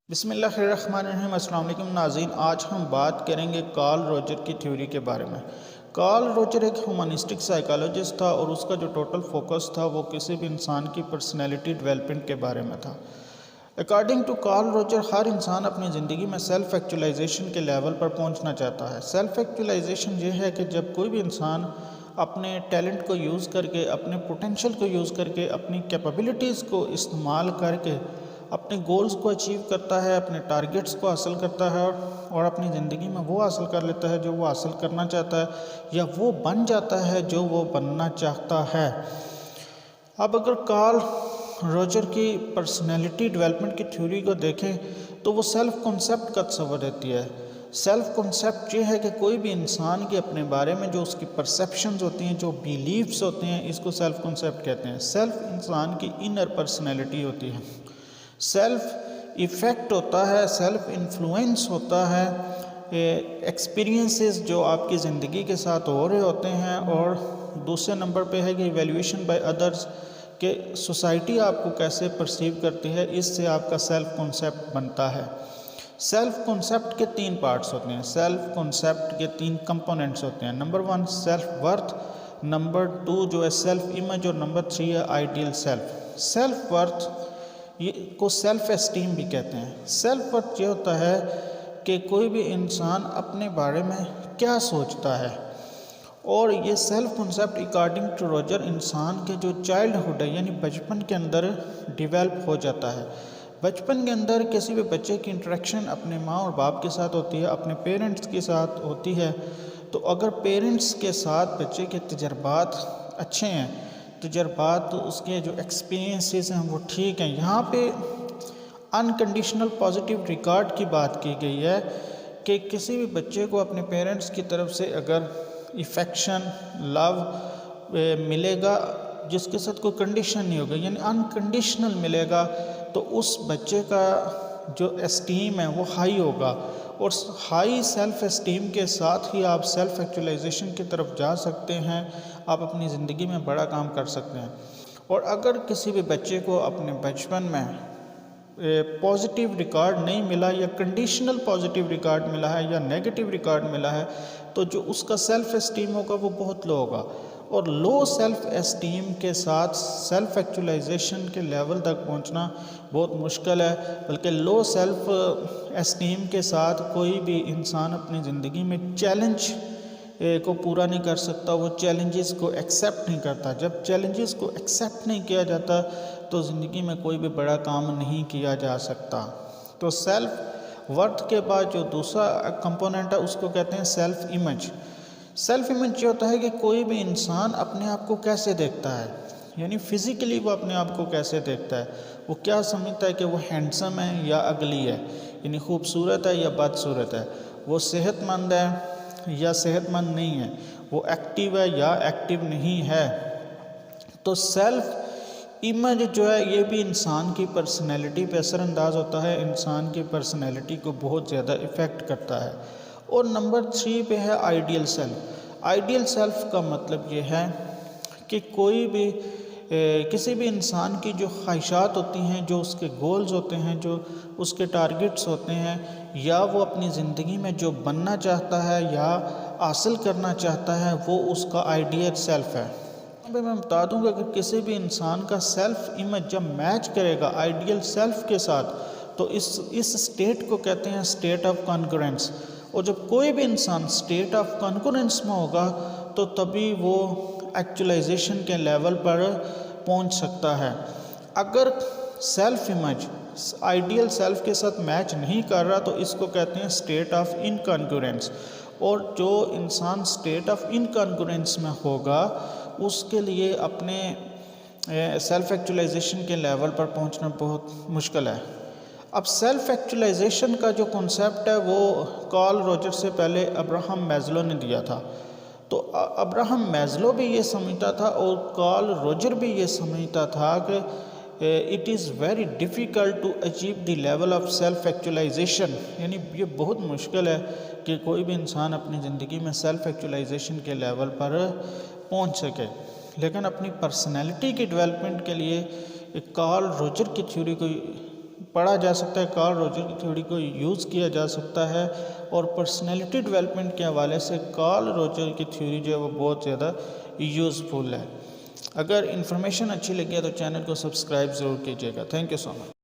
बिस्मिल्लाहिर्रहमानिर्रहीम। अस्सलाम वालेकुम नाज़रीन, आज हम बात करेंगे कार्ल रोजर की थ्योरी के बारे में। कार्ल रोजर एक ह्यूमनिस्टिक साइकोलॉजिस्ट था और उसका जो टोटल फोकस था वो किसी भी इंसान की पर्सनैलिटी डेवलपमेंट के बारे में था। अकॉर्डिंग टू कार्ल रोजर, हर इंसान अपनी ज़िंदगी में सेल्फ एक्चुअलाइजेशन के लेवल पर पहुंचना चाहता है। सेल्फ एक्चुअलाइजेशन ये है कि जब कोई भी इंसान अपने टैलेंट को यूज़ करके, अपने पोटेंशियल को यूज़ करके, अपनी कैपेबिलिटीज़ को इस्तेमाल करके अपने गोल्स को अचीव करता है, अपने टारगेट्स को हासिल करता है और अपनी ज़िंदगी में वो हासिल कर लेता है जो वो हासिल करना चाहता है, या वो बन जाता है जो वो बनना चाहता है। अब अगर कार्ल रोजर की पर्सनैलिटी डेवलपमेंट की थ्योरी को देखें तो वो सेल्फ कॉन्सेप्ट का तस्वर देती है। सेल्फ कॉन्सेप्ट ये है कि कोई भी इंसान के अपने बारे में जो उसकी परसेप्शंस होती हैं, जो बिलीव्स होते हैं, इसको सेल्फ कॉन्सेप्ट कहते हैं। सेल्फ इंसान की इनर पर्सनैलिटी होती है, सेल्फ इफ़ेक्ट होता है, सेल्फ इन्फ्लुएंस होता है, एक्सपीरियंसेस जो आपकी ज़िंदगी के साथ हो रहे होते हैं। और दूसरे नंबर पे है कि इवैल्यूएशन बाय अदर्स, के सोसाइटी आपको कैसे परसीव करती है, इससे आपका सेल्फ कॉन्सेप्ट बनता है। सेल्फ कॉन्सेप्ट के तीन पार्ट्स होते हैं, सेल्फ कॉन्सेप्ट के तीन कंपोनेंट्स होते हैं। नंबर 1 सेल्फ वर्थ, नंबर 2 जो है सेल्फ इमेज, और नंबर 3 है आइडियल सेल्फ। सेल्फ वर्थ ये को सेल्फ एस्टीम भी कहते हैं। सेल्फ वर्थ ये होता है कि कोई भी इंसान अपने बारे में क्या सोचता है, और ये self concept according to Roger इंसान के जो चाइल्डहुड है यानी बचपन के अंदर डेवलप हो जाता है। बचपन के अंदर किसी भी बच्चे की इंटरेक्शन अपने माँ और बाप के साथ होती है, अपने पेरेंट्स के साथ होती है। तो अगर पेरेंट्स के साथ बच्चे के तजर्बात अच्छे हैं, तजर्बात उसके जो एक्सपीरियंसेस हैं वो ठीक हैं, यहाँ पे अनकंडीशनल पॉजिटिव रिकॉर्ड की बात की गई है कि किसी भी बच्चे को अपने पेरेंट्स की तरफ से अगर इफेक्शन, लव मिलेगा जिसके साथ कोई कंडीशन नहीं होगा, यानी अनकंडीशनल मिलेगा, तो उस बच्चे का जो एस्टीम है वो हाई होगा, और हाई सेल्फ एस्टीम के साथ ही आप सेल्फ एक्चुअलाइजेशन की तरफ जा सकते हैं, आप अपनी ज़िंदगी में बड़ा काम कर सकते हैं। और अगर किसी भी बच्चे को अपने बचपन में पॉजिटिव रिकॉर्ड नहीं मिला, या कंडीशनल पॉजिटिव रिकॉर्ड मिला है, या नेगेटिव रिकॉर्ड मिला है, तो जो उसका सेल्फ एस्टीम होगा वो बहुत लो होगा। और लो सेल्फ एस्टीम के साथ सेल्फ एक्चुअलाइजेशन के लेवल तक पहुंचना बहुत मुश्किल है, बल्कि लो सेल्फ एस्टीम के साथ कोई भी इंसान अपनी ज़िंदगी में चैलेंज को पूरा नहीं कर सकता, वो चैलेंजेस को एक्सेप्ट नहीं करता। जब चैलेंजेस को एक्सेप्ट नहीं किया जाता तो ज़िंदगी में कोई भी बड़ा काम नहीं किया जा सकता। तो सेल्फ वर्थ के बाद जो दूसरा कंपोनेंट है उसको कहते हैं सेल्फ इमेज। सेल्फ इमेज ये होता है कि कोई भी इंसान अपने आप को कैसे देखता है, यानी फिज़िकली वो अपने आप को कैसे देखता है, वो क्या समझता है कि वो हैंडसम है या अगली है, यानी खूबसूरत है या बदसूरत है, वो सेहतमंद है या सेहतमंद नहीं है, वो एक्टिव है या एक्टिव नहीं है। तो सेल्फ इमेज जो है ये भी इंसान की पर्सनैलिटी पे असरअंदाज होता है, इंसान की पर्सनैलिटी को बहुत ज़्यादा इफ़ेक्ट करता है। और नंबर 3 पे है आइडियल सेल्फ। आइडियल सेल्फ का मतलब ये है कि कोई भी किसी भी इंसान की जो ख्वाहिशात होती हैं, जो उसके गोल्स होते हैं, जो उसके टारगेट्स होते हैं, या वो अपनी ज़िंदगी में जो बनना चाहता है या हासिल करना चाहता है, वो उसका आइडियल सेल्फ है। अभी मैं बता दूंगा कि किसी भी इंसान का सेल्फ इमेज जब मैच करेगा आइडियल सेल्फ के साथ, तो इस स्टेट को कहते हैं स्टेट ऑफ कॉन्करेंस। और जब कोई भी इंसान स्टेट ऑफ कॉन्करेंस में होगा तो तभी वो एक्चुअलाइजेशन के लेवल पर पहुंच सकता है। अगर सेल्फ इमेज आइडियल सेल्फ के साथ मैच नहीं कर रहा तो इसको कहते हैं स्टेट ऑफ इनकॉन्करेंस। और जो इंसान स्टेट ऑफ इनकॉन्करेंस में होगा उसके लिए अपने सेल्फ एक्चुअलाइजेशन के लेवल पर पहुंचना बहुत मुश्किल है। अब सेल्फ एक्चुअलाइजेशन का जो कॉन्सेप्ट है वो कार्ल रोजर से पहले अब्राहम मैस्लो ने दिया था। तो अब्राहम मैस्लो भी ये समझता था और कार्ल रोजर भी ये समझता था कि it is very difficult to achieve the level of self actualization, यानी ये बहुत मुश्किल है कि कोई भी इंसान अपनी ज़िंदगी में सेल्फ एक्चुअलाइजेशन के लेवल पर पहुंच सके। लेकिन अपनी पर्सनैलिटी की डेवलपमेंट के लिए कार्ल रोजर की थ्योरी को पढ़ा जा सकता है, कार्ल रोजर की थ्योरी को यूज़ किया जा सकता है। और पर्सनैलिटी डेवलपमेंट के हवाले से कार्ल रोजर की थ्योरी जो है वो बहुत ज़्यादा यूज़फुल है। अगर इन्फॉर्मेशन अच्छी लगी है तो चैनल को सब्सक्राइब ज़रूर कीजिएगा। Thank you so much.